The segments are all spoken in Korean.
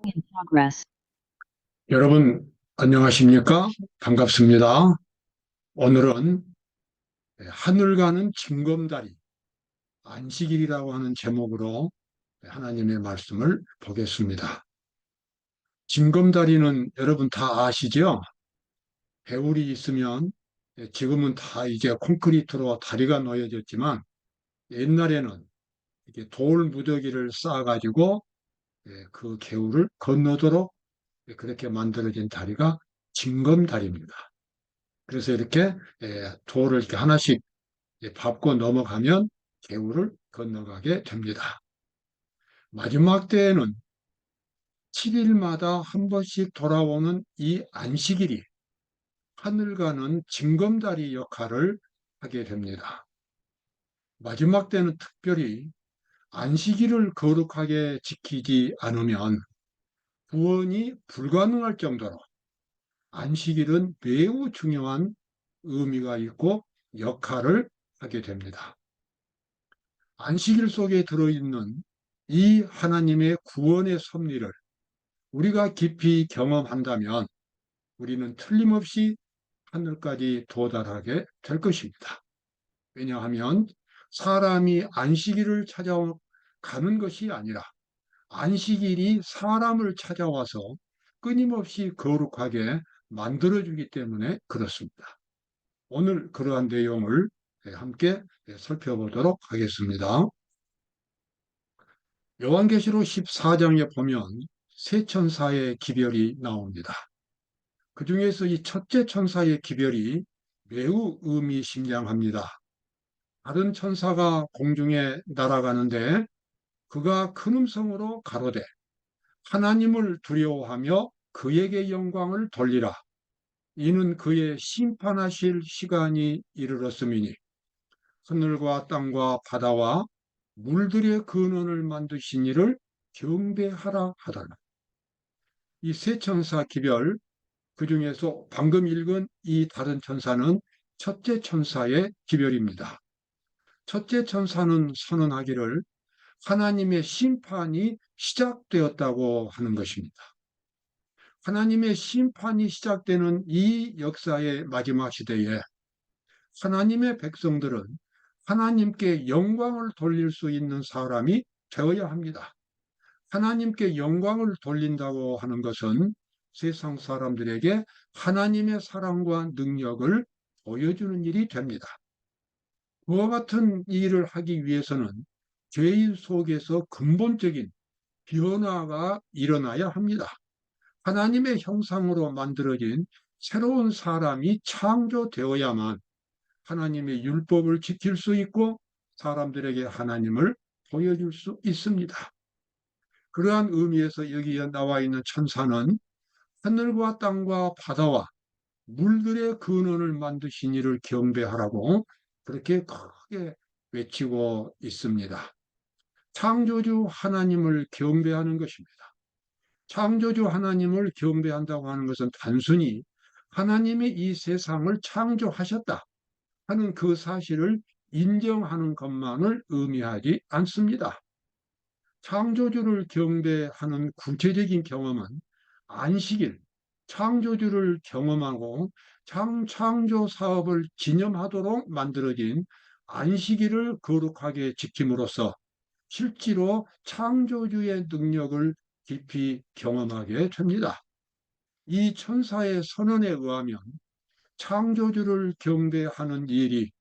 In progress. 여러분, 안녕하십니까? 반갑습니다. 오늘은 하늘 가는 징검다리, 안식일이라고 하는 제목으로 하나님의 말씀을 보겠습니다. 징검다리는 여러분 다 아시죠? 배울이 있으면 지금은 다 이제 콘크리트로 다리가 놓여졌지만 옛날에는 이렇게 돌 무더기를 쌓아가지고 그 개울을 건너도록 그렇게 만들어진 다리가 징검다리입니다. 그래서 이렇게 돌을 이렇게 하나씩 밟고 넘어가면 개울을 건너가게 됩니다. 마지막 때에는 7일마다 한 번씩 돌아오는 이 안식일이 하늘 가는 징검다리 역할을 하게 됩니다. 마지막 때는 특별히 안식일을 거룩하게 지키지 않으면 구원이 불가능할 정도로 안식일은 매우 중요한 의미가 있고 역할을 하게 됩니다. 안식일 속에 들어있는 이 하나님의 구원의 섭리를 우리가 깊이 경험한다면 우리는 틀림없이 하늘까지 도달하게 될 것입니다. 왜냐하면 사람이 안식일을 찾아가는 것이 아니라 안식일이 사람을 찾아와서 끊임없이 거룩하게 만들어주기 때문에 그렇습니다. 오늘 그러한 내용을 함께 살펴보도록 하겠습니다. 요한계시록 14장에 보면 세 천사의 기별이 나옵니다. 그 중에서 이 첫째 천사의 기별이 매우 의미심장합니다. 다른 천사가 공중에 날아가는데 그가 큰 음성으로 가로되 하나님을 두려워하며 그에게 영광을 돌리라. 이는 그의 심판하실 시간이 이르렀음이니 하늘과 땅과 바다와 물들의 근원을 만드신 이를 경배하라 하더라. 이 세 천사 기별, 그 중에서 방금 읽은 이 다른 천사는 첫째 천사의 기별입니다. 첫째 천사는 선언하기를 하나님의 심판이 시작되었다고 하는 것입니다. 하나님의 심판이 시작되는 이 역사의 마지막 시대에 하나님의 백성들은 하나님께 영광을 돌릴 수 있는 사람이 되어야 합니다. 하나님께 영광을 돌린다고 하는 것은 세상 사람들에게 하나님의 사랑과 능력을 보여주는 일이 됩니다. 그와 같은 일을 하기 위해서는 죄인 속에서 근본적인 변화가 일어나야 합니다. 하나님의 형상으로 만들어진 새로운 사람이 창조되어야만 하나님의 율법을 지킬 수 있고 사람들에게 하나님을 보여줄 수 있습니다. 그러한 의미에서 여기에 나와 있는 천사는 하늘과 땅과 바다와 물들의 근원을 만드신 이를 경배하라고 그렇게 크게 외치고 있습니다. 창조주 하나님을 경배하는 것입니다. 창조주 하나님을 경배한다고 하는 것은 단순히 하나님이 이 세상을 창조하셨다 하는 그 사실을 인정하는 것만을 의미하지 않습니다. 창조주를 경배하는 구체적인 경험은 안식일, 창조주를 경험하고 창조 사업을 기념하도록 만들어진 안식일을 거룩하게 지킴으로써 실제로 창조주의 능력을 깊이 경험하게 됩니다. 이 천사의 선언에 의하면 창조주를 경배하는 일이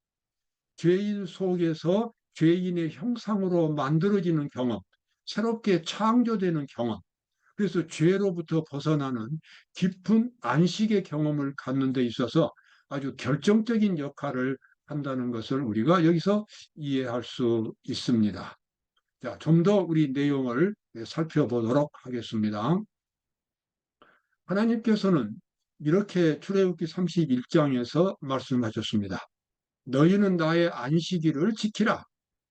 죄인 속에서 죄인의 형상으로 만들어지는 경험, 새롭게 창조되는 경험, 그래서 죄로부터 벗어나는 깊은 안식의 경험을 갖는 데 있어서 아주 결정적인 역할을 한다는 것을 우리가 여기서 이해할 수 있습니다. 자, 좀 더 우리 내용을 살펴보도록 하겠습니다. 하나님께서는 이렇게 출애굽기 31장에서 말씀하셨습니다. 너희는 나의 안식일을 지키라.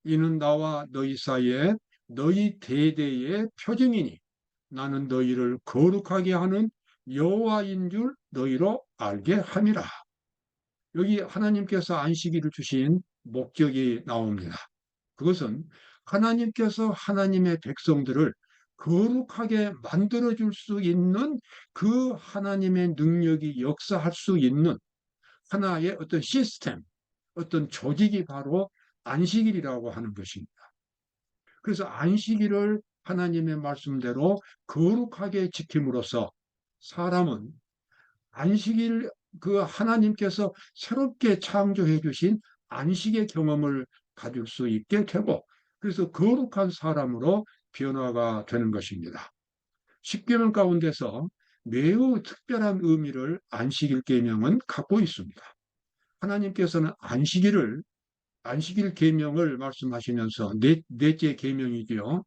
이는 나와 너희 사이에 너희 대대의 표징이니 나는 너희를 거룩하게 하는 여호와인 줄 너희로 알게 함이라. 여기 하나님께서 안식일을 주신 목적이 나옵니다. 그것은 하나님께서 하나님의 백성들을 거룩하게 만들어줄 수 있는 그 하나님의 능력이 역사할 수 있는 하나의 어떤 시스템, 어떤 조직이 바로 안식일이라고 하는 것입니다. 그래서 안식일을 하나님의 말씀대로 거룩하게 지킴으로써 사람은 안식일 그 하나님께서 새롭게 창조해 주신 안식의 경험을 가질 수 있게 되고 그래서 거룩한 사람으로 변화가 되는 것입니다. 십계명 가운데서 매우 특별한 의미를 안식일 계명은 갖고 있습니다. 하나님께서는 안식일 계명을 말씀하시면서 넷째 계명이지요.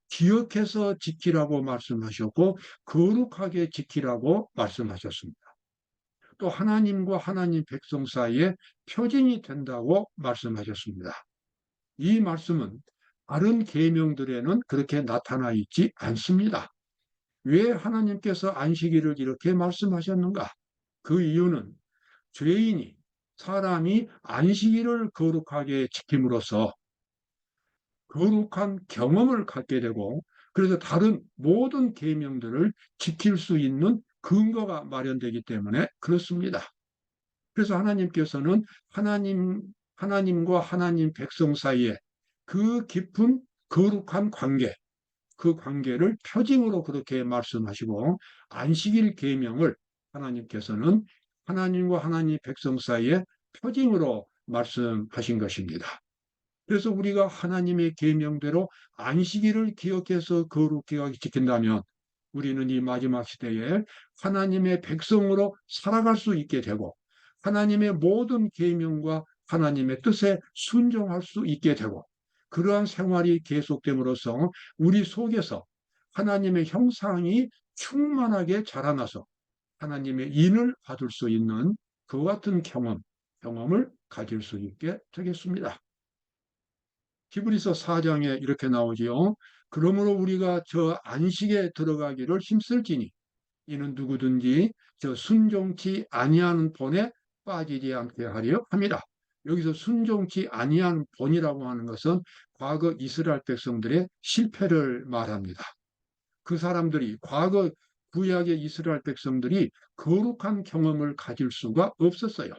기억해서 지키라고 말씀하셨고 거룩하게 지키라고 말씀하셨습니다. 또 하나님과 하나님 백성 사이에 표징이 된다고 말씀하셨습니다. 이 말씀은 다른 계명들에는 그렇게 나타나 있지 않습니다. 왜 하나님께서 안식일을 이렇게 말씀하셨는가? 그 이유는 죄인이 사람이 안식일을 거룩하게 지킴으로써 거룩한 경험을 갖게 되고 그래서 다른 모든 계명들을 지킬 수 있는 근거가 마련되기 때문에 그렇습니다. 그래서 하나님께서는 하나님과 하나님 백성 사이에 그 깊은 거룩한 관계, 그 관계를 표징으로 그렇게 말씀하시고 안식일 계명을 하나님께서는 하나님과 하나님 백성 사이에 표징으로 말씀하신 것입니다. 그래서 우리가 하나님의 계명대로 안식일을 기억해서 거룩하게 지킨다면 우리는 이 마지막 시대에 하나님의 백성으로 살아갈 수 있게 되고 하나님의 모든 계명과 하나님의 뜻에 순종할 수 있게 되고 그러한 생활이 계속됨으로써 우리 속에서 하나님의 형상이 충만하게 자라나서 하나님의 인을 받을 수 있는 그 같은 경험을 가질 수 있게 되겠습니다. 히브리서 4장에 이렇게 나오지요. 그러므로 우리가 저 안식에 들어가기를 힘쓸지니 이는 누구든지 저 순종치 아니하는 본에 빠지지 않게 하려 합니다. 여기서 순종치 아니하는 본이라고 하는 것은 과거 이스라엘 백성들의 실패를 말합니다. 그 사람들이 과거 구약의 이스라엘 백성들이 거룩한 경험을 가질 수가 없었어요.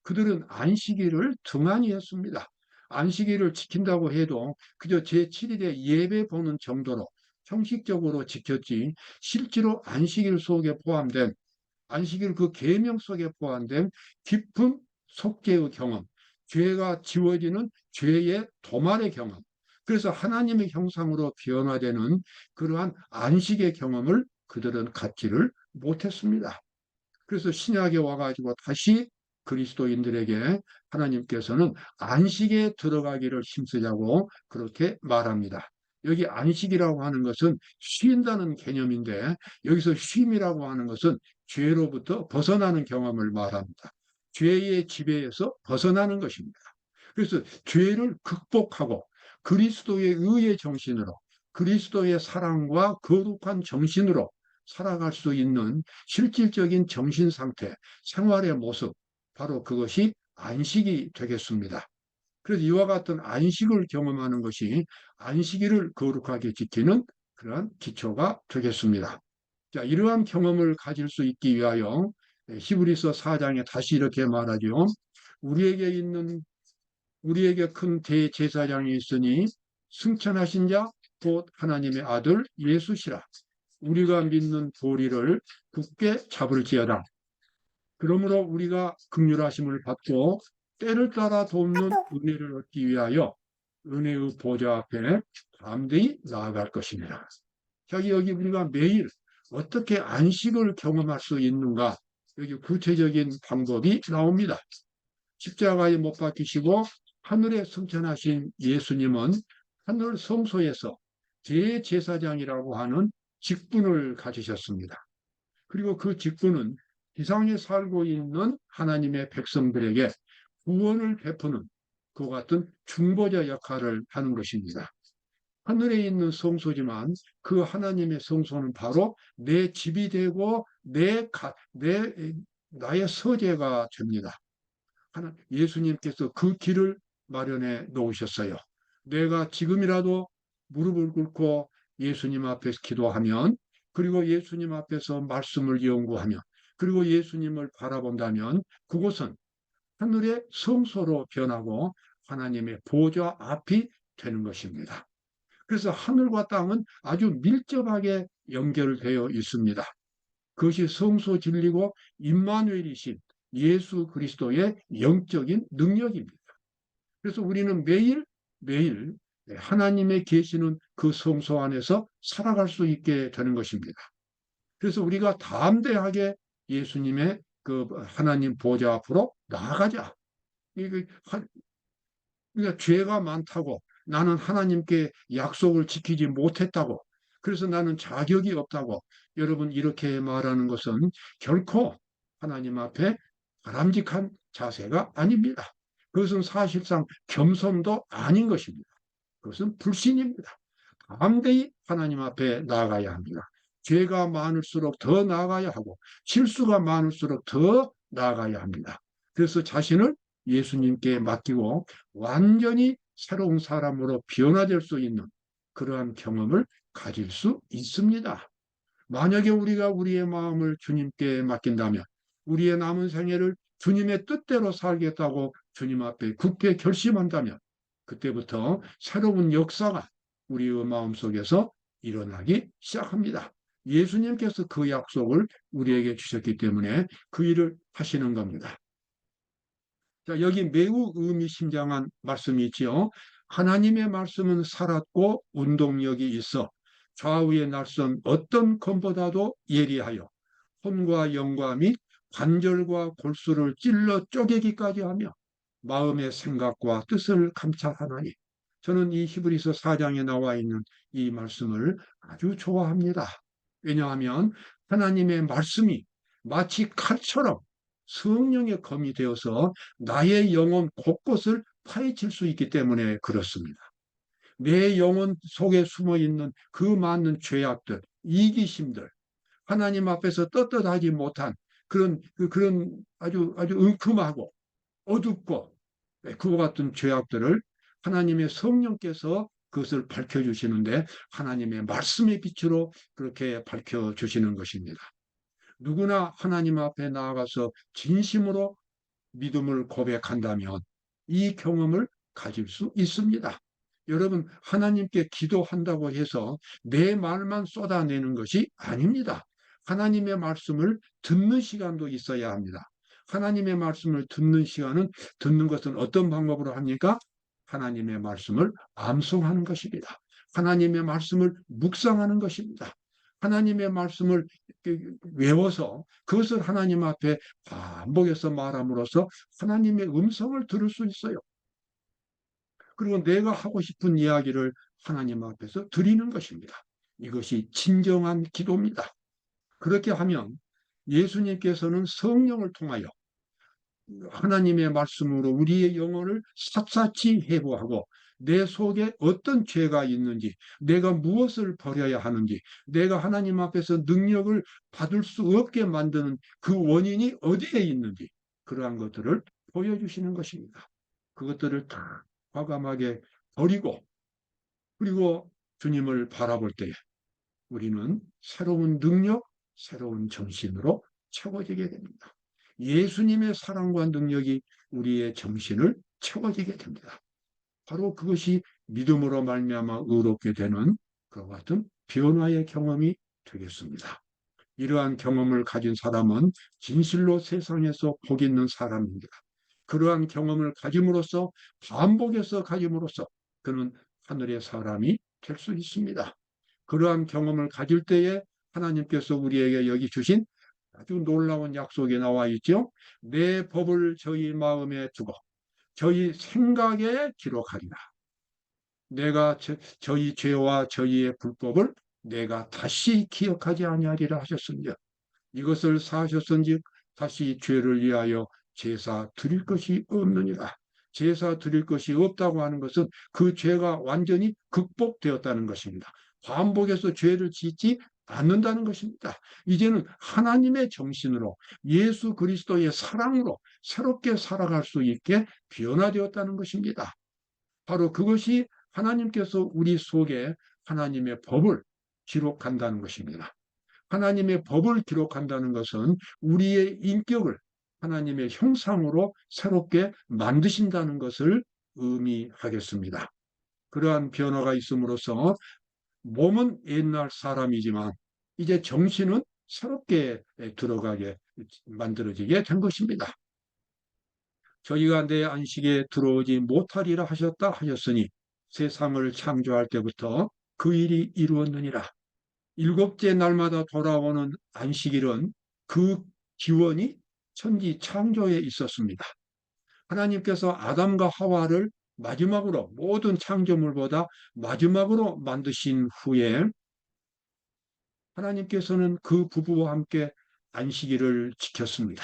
그들은 안식일을 등한히 했습니다. 안식일을 지킨다고 해도 그저 제7일에 예배 보는 정도로 형식적으로 지켰지 실제로 안식일 속에 포함된 안식일 그 계명 속에 포함된 깊은 속죄의 경험, 죄가 지워지는 죄의 도말의 경험, 그래서 하나님의 형상으로 변화되는 그러한 안식의 경험을 그들은 갖지를 못했습니다. 그래서 신약에 와가지고 다시 그리스도인들에게 하나님께서는 안식에 들어가기를 힘쓰자고 그렇게 말합니다. 여기 안식이라고 하는 것은 쉰다는 개념인데 여기서 쉼이라고 하는 것은 죄로부터 벗어나는 경험을 말합니다. 죄의 지배에서 벗어나는 것입니다. 그래서 죄를 극복하고 그리스도의 의의 정신으로 그리스도의 사랑과 거룩한 정신으로 살아갈 수 있는 실질적인 정신 상태, 생활의 모습, 바로 그것이 안식이 되겠습니다. 그래서 이와 같은 안식을 경험하는 것이 안식일을 거룩하게 지키는 그러한 기초가 되겠습니다. 자, 이러한 경험을 가질 수 있기 위하여 히브리서 4장에 다시 이렇게 말하죠. 우리에게 큰 대제사장이 있으니 승천하신 자 곧 하나님의 아들 예수시라. 우리가 믿는 도리를 굳게 잡을지어다. 그러므로 우리가 긍휼하심을 받고 때를 따라 돕는 은혜를 얻기 위하여 은혜의 보좌 앞에 담대히 나아갈 것입니다. 여기 우리가 매일 어떻게 안식을 경험할 수 있는가? 여기 구체적인 방법이 나옵니다. 십자가에 못 박히시고 하늘에 승천하신 예수님은 하늘 성소에서 대제사장이라고 하는 직분을 가지셨습니다. 그리고 그 직분은 지상에 살고 있는 하나님의 백성들에게 구원을 베푸는 그 같은 중보자 역할을 하는 것입니다. 하늘에 있는 성소지만 그 하나님의 성소는 바로 내 집이 되고 나의 서재가 됩니다. 예수님께서 그 길을 마련해 놓으셨어요. 내가 지금이라도 무릎을 꿇고 예수님 앞에서 기도하면, 그리고 예수님 앞에서 말씀을 연구하면, 그리고 예수님을 바라본다면 그곳은 하늘의 성소로 변하고 하나님의 보좌 앞이 되는 것입니다. 그래서 하늘과 땅은 아주 밀접하게 연결되어 있습니다. 그것이 성소 진리고 임마누엘이신 예수 그리스도의 영적인 능력입니다. 그래서 우리는 매일 매일 하나님의 계시는 그 성소 안에서 살아갈 수 있게 되는 것입니다. 그래서 우리가 담대하게 예수님의 그 하나님 보좌 앞으로 나아가자. 이게 그러니까 죄가 많다고, 나는 하나님께 약속을 지키지 못했다고, 그래서 나는 자격이 없다고 여러분 이렇게 말하는 것은 결코 하나님 앞에 바람직한 자세가 아닙니다. 그것은 사실상 겸손도 아닌 것입니다. 그것은 불신입니다. 담대히 하나님 앞에 나아가야 합니다. 죄가 많을수록 더 나아가야 하고 실수가 많을수록 더 나아가야 합니다. 그래서 자신을 예수님께 맡기고 완전히 새로운 사람으로 변화될 수 있는 그러한 경험을 가질 수 있습니다. 만약에 우리가 우리의 마음을 주님께 맡긴다면 우리의 남은 생애를 주님의 뜻대로 살겠다고 주님 앞에 굳게 결심한다면 그때부터 새로운 역사가 우리의 마음속에서 일어나기 시작합니다. 예수님께서 그 약속을 우리에게 주셨기 때문에 그 일을 하시는 겁니다. 자, 여기 매우 의미심장한 말씀이 있지요. 하나님의 말씀은 살았고 운동력이 있어 좌우의 날선 어떤 검보다도 예리하여 혼과 영과 및 관절과 골수를 찔러 쪼개기까지 하며 마음의 생각과 뜻을 감찰하나니. 저는 이 히브리서 4장에 나와 있는 이 말씀을 아주 좋아합니다. 왜냐하면 하나님의 말씀이 마치 칼처럼 성령의 검이 되어서 나의 영혼 곳곳을 파헤칠 수 있기 때문에 그렇습니다. 내 영혼 속에 숨어 있는 그 많은 죄악들, 이기심들, 하나님 앞에서 떳떳하지 못한 그런 아주 은큼하고 어둡고 그와 같은 죄악들을 하나님의 성령께서 그것을 밝혀주시는데 하나님의 말씀의 빛으로 그렇게 밝혀주시는 것입니다. 누구나 하나님 앞에 나아가서 진심으로 믿음을 고백한다면 이 경험을 가질 수 있습니다. 여러분, 하나님께 기도한다고 해서 내 말만 쏟아내는 것이 아닙니다. 하나님의 말씀을 듣는 시간도 있어야 합니다. 하나님의 말씀을 듣는 시간은, 듣는 것은 어떤 방법으로 합니까? 하나님의 말씀을 암송하는 것입니다. 하나님의 말씀을 묵상하는 것입니다. 하나님의 말씀을 외워서 그것을 하나님 앞에 반복해서 말함으로써 하나님의 음성을 들을 수 있어요. 그리고 내가 하고 싶은 이야기를 하나님 앞에서 드리는 것입니다. 이것이 진정한 기도입니다. 그렇게 하면 예수님께서는 성령을 통하여 하나님의 말씀으로 우리의 영혼을 샅샅이 해부하고 내 속에 어떤 죄가 있는지, 내가 무엇을 버려야 하는지, 내가 하나님 앞에서 능력을 받을 수 없게 만드는 그 원인이 어디에 있는지, 그러한 것들을 보여주시는 것입니다. 그것들을 다 과감하게 버리고, 그리고 주님을 바라볼 때에 우리는 새로운 능력, 새로운 정신으로 채워지게 됩니다. 예수님의 사랑과 능력이 우리의 정신을 채워지게 됩니다. 바로 그것이 믿음으로 말미암아 의롭게 되는 그와 같은 변화의 경험이 되겠습니다. 이러한 경험을 가진 사람은 진실로 세상에서 복 있는 사람입니다. 그러한 경험을 가짐으로써 반복해서 가짐으로써 그는 하늘의 사람이 될 수 있습니다. 그러한 경험을 가질 때에 하나님께서 우리에게 여기 주신 아주 놀라운 약속이 나와 있죠. 내 법을 저희 마음에 두고 저희 생각에 기록하리라. 내가 저희 죄와 저희의 불법을 내가 다시 기억하지 아니하리라 하셨습니다. 이것을 사하셨은즉 다시 죄를 위하여 제사 드릴 것이 없느니라. 제사 드릴 것이 없다고 하는 것은 그 죄가 완전히 극복되었다는 것입니다. 반복해서 죄를 짓지 않는다는 것입니다. 이제는 하나님의 정신으로 예수 그리스도의 사랑으로 새롭게 살아갈 수 있게 변화되었다는 것입니다. 바로 그것이 하나님께서 우리 속에 하나님의 법을 기록한다는 것입니다. 하나님의 법을 기록한다는 것은 우리의 인격을 하나님의 형상으로 새롭게 만드신다는 것을 의미하겠습니다. 그러한 변화가 있음으로써 몸은 옛날 사람이지만 이제 정신은 새롭게 들어가게 만들어지게 된 것입니다. 저희가 내 안식에 들어오지 못하리라 하셨다 하셨으니 세상을 창조할 때부터 그 일이 이루었느니라. 일곱째 날마다 돌아오는 안식일은 그 기원이 천지 창조에 있었습니다. 하나님께서 아담과 하와를 마지막으로 모든 창조물보다 마지막으로 만드신 후에 하나님께서는 그 부부와 함께 안식일을 지켰습니다.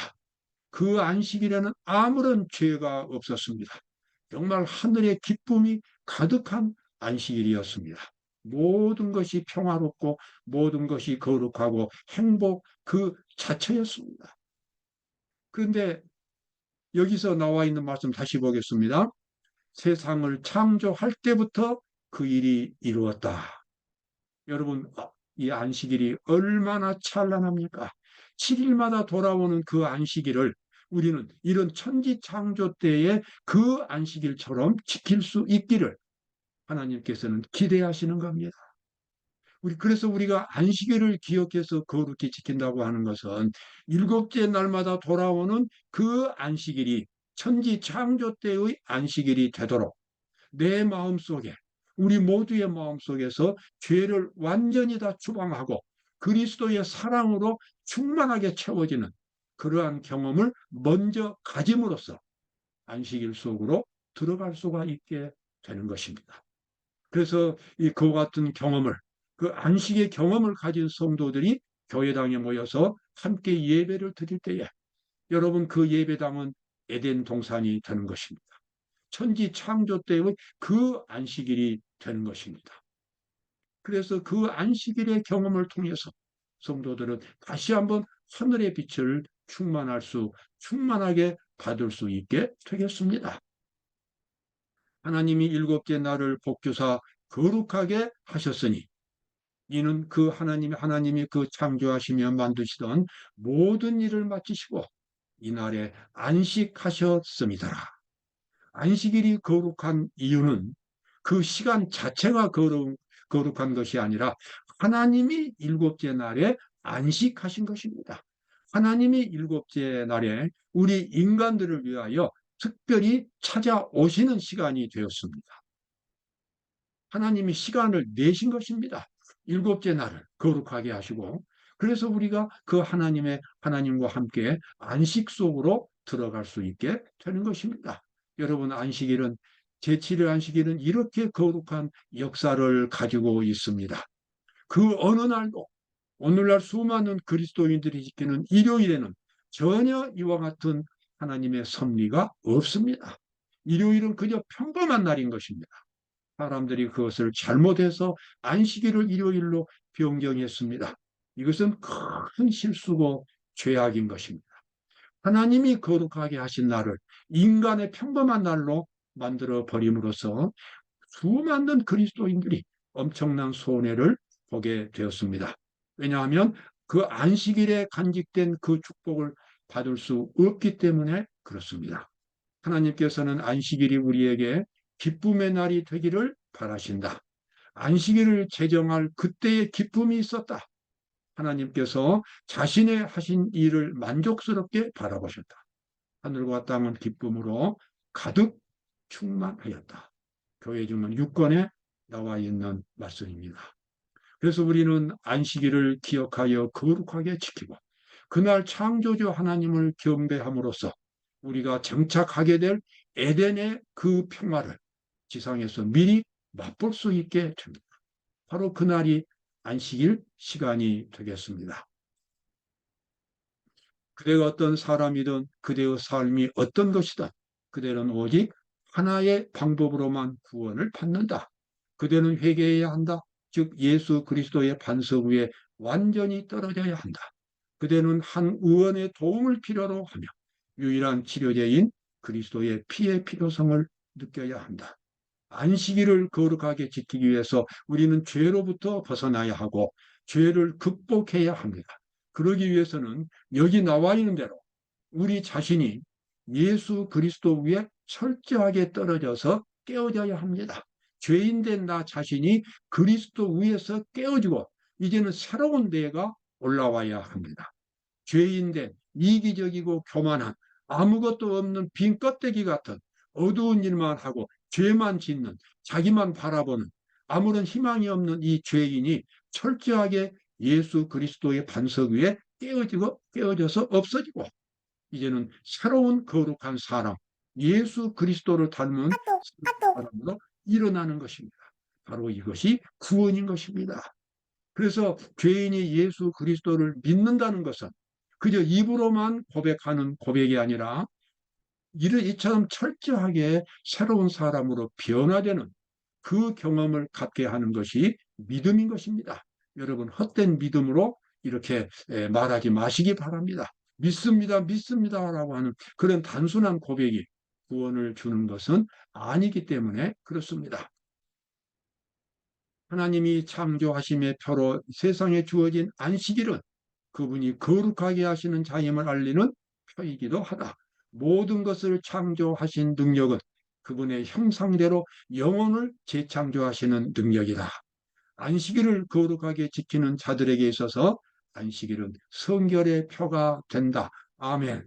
그 안식일에는 아무런 죄가 없었습니다. 정말 하늘의 기쁨이 가득한 안식일이었습니다. 모든 것이 평화롭고 모든 것이 거룩하고 행복 그 자체였습니다. 그런데 여기서 나와 있는 말씀 다시 보겠습니다. 세상을 창조할 때부터 그 일이 이루었다. 여러분, 이 안식일이 얼마나 찬란합니까? 7일마다 돌아오는 그 안식일을 우리는 이런 천지 창조 때의 그 안식일처럼 지킬 수 있기를 하나님께서는 기대하시는 겁니다. 그래서 우리가 안식일을 기억해서 거룩히 지킨다고 하는 것은 일곱째 날마다 돌아오는 그 안식일이 천지 창조 때의 안식일이 되도록 내 마음속에 우리 모두의 마음속에서 죄를 완전히 다 추방하고 그리스도의 사랑으로 충만하게 채워지는 그러한 경험을 먼저 가짐으로써 안식일 속으로 들어갈 수가 있게 되는 것입니다. 그래서 그와 같은 경험을 그 안식의 경험을 가진 성도들이 교회당에 모여서 함께 예배를 드릴 때에 여러분 그 예배당은 에덴 동산이 되는 것입니다. 천지 창조 때의 그 안식일이 되는 것입니다. 그래서 그 안식일의 경험을 통해서 성도들은 다시 한번 하늘의 빛을 충만하게 받을 수 있게 되겠습니다. 하나님이 일곱째 날을 복주사 거룩하게 하셨으니 이는 그 하나님이 그 창조하시며 만드시던 모든 일을 마치시고 이날에 안식하셨습니다. 안식일이 거룩한 이유는 그 시간 자체가 거룩한 것이 아니라 하나님이 일곱째 날에 안식하신 것입니다. 하나님이 일곱째 날에 우리 인간들을 위하여 특별히 찾아오시는 시간이 되었습니다. 하나님이 시간을 내신 것입니다. 일곱째 날을 거룩하게 하시고 그래서 우리가 그 하나님과 함께 안식 속으로 들어갈 수 있게 되는 것입니다. 여러분 안식일은 제7일 안식일은 이렇게 거룩한 역사를 가지고 있습니다. 그 어느 날도 오늘날 수많은 그리스도인들이 지키는 일요일에는 전혀 이와 같은 하나님의 섭리가 없습니다. 일요일은 그저 평범한 날인 것입니다. 사람들이 그것을 잘못해서 안식일을 일요일로 변경했습니다. 이것은 큰 실수고 죄악인 것입니다. 하나님이 거룩하게 하신 날을 인간의 평범한 날로 만들어 버림으로써 수많은 그리스도인들이 엄청난 손해를 보게 되었습니다. 왜냐하면 그 안식일에 간직된 그 축복을 받을 수 없기 때문에 그렇습니다. 하나님께서는 안식일이 우리에게 기쁨의 날이 되기를 바라신다. 안식일을 제정할 그때의 기쁨이 있었다. 하나님께서 자신의 하신 일을 만족스럽게 바라보셨다. 하늘과 땅은 기쁨으로 가득 충만하였다. 교회 중은 6권에 나와 있는 말씀입니다. 그래서 우리는 안식일을 기억하여 거룩하게 지키고 그날 창조주 하나님을 경배함으로써 우리가 정착하게 될 에덴의 그 평화를 지상에서 미리 맛볼 수 있게 됩니다. 바로 그날이 안식일 시간이 되겠습니다. 그대가 어떤 사람이든 그대의 삶이 어떤 것이든 그대는 오직 하나의 방법으로만 구원을 받는다. 그대는 회개해야 한다. 즉 예수 그리스도의 반석 위에 완전히 떨어져야 한다. 그대는 한 의원의 도움을 필요로 하며 유일한 치료제인 그리스도의 피의 필요성을 느껴야 한다. 안식일을 거룩하게 지키기 위해서 우리는 죄로부터 벗어나야 하고 죄를 극복해야 합니다. 그러기 위해서는 여기 나와 있는 대로 우리 자신이 예수 그리스도 위에 철저하게 떨어져서 깨어져야 합니다. 죄인된 나 자신이 그리스도 위에서 깨어지고 이제는 새로운 대가 올라와야 합니다. 죄인된 이기적이고 교만한 아무것도 없는 빈 껍데기 같은 어두운 일만 하고 죄만 짓는 자기만 바라보는 아무런 희망이 없는 이 죄인이 철저하게 예수 그리스도의 반석 위에 깨어져서 없어지고 이제는 새로운 거룩한 사람 예수 그리스도를 닮은 사람으로 일어나는 것입니다. 바로 이것이 구원인 것입니다. 그래서 죄인이 예수 그리스도를 믿는다는 것은 그저 입으로만 고백하는 고백이 아니라 이처럼 철저하게 새로운 사람으로 변화되는 그 경험을 갖게 하는 것이 믿음인 것입니다. 여러분 헛된 믿음으로 이렇게 말하지 마시기 바랍니다. 믿습니다, 믿습니다라고 하는 그런 단순한 고백이 구원을 주는 것은 아니기 때문에 그렇습니다. 하나님이 창조하심의 표로 세상에 주어진 안식일은 그분이 거룩하게 하시는 자임을 알리는 표이기도 하다. 모든 것을 창조하신 능력은 그분의 형상대로 영혼을 재창조하시는 능력이다. 안식일을 거룩하게 지키는 자들에게 있어서 안식일은 성결의 표가 된다. 아멘.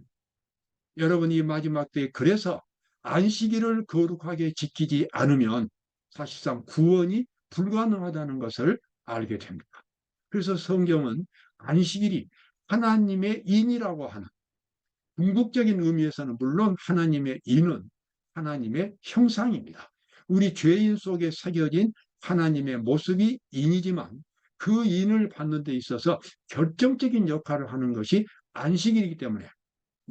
여러분 이 마지막 때에 그래서 안식일을 거룩하게 지키지 않으면 사실상 구원이 불가능하다는 것을 알게 됩니다. 그래서 성경은 안식일이 하나님의 인이라고 하는 궁극적인 의미에서는 물론 하나님의 인은 하나님의 형상입니다. 우리 죄인 속에 새겨진 하나님의 모습이 인이지만 그 인을 받는 데 있어서 결정적인 역할을 하는 것이 안식일이기 때문에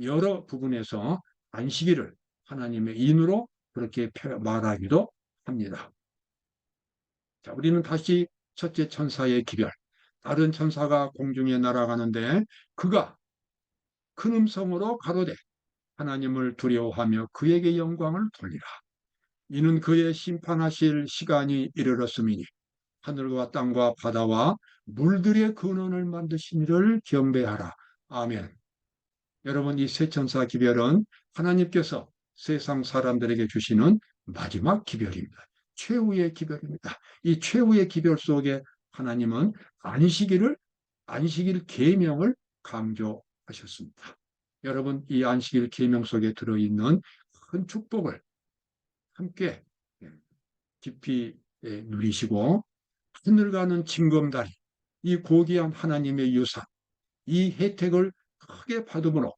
여러 부분에서 안식일을 하나님의 인으로 그렇게 말하기도 합니다. 자, 우리는 다시 첫째 천사의 기별. 다른 천사가 공중에 날아가는데 그가 큰 음성으로 가로되 하나님을 두려워하며 그에게 영광을 돌리라. 이는 그의 심판하실 시간이 이르렀음이니 하늘과 땅과 바다와 물들의 근원을 만드신 이를 경배하라. 아멘. 여러분 이 세 천사 기별은 하나님께서 세상 사람들에게 주시는 마지막 기별입니다. 최후의 기별입니다. 이 최후의 기별 속에 하나님은 안식일 계명을 강조하셨습니다. 여러분 이 안식일 계명 속에 들어있는 큰 축복을 함께 깊이 누리시고 하늘 가는 징검다리 이 고귀한 하나님의 유산 이 혜택을 크게 받음으로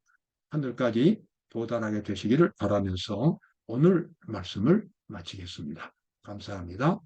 하늘까지 도달하게 되시기를 바라면서 오늘 말씀을 마치겠습니다. 감사합니다.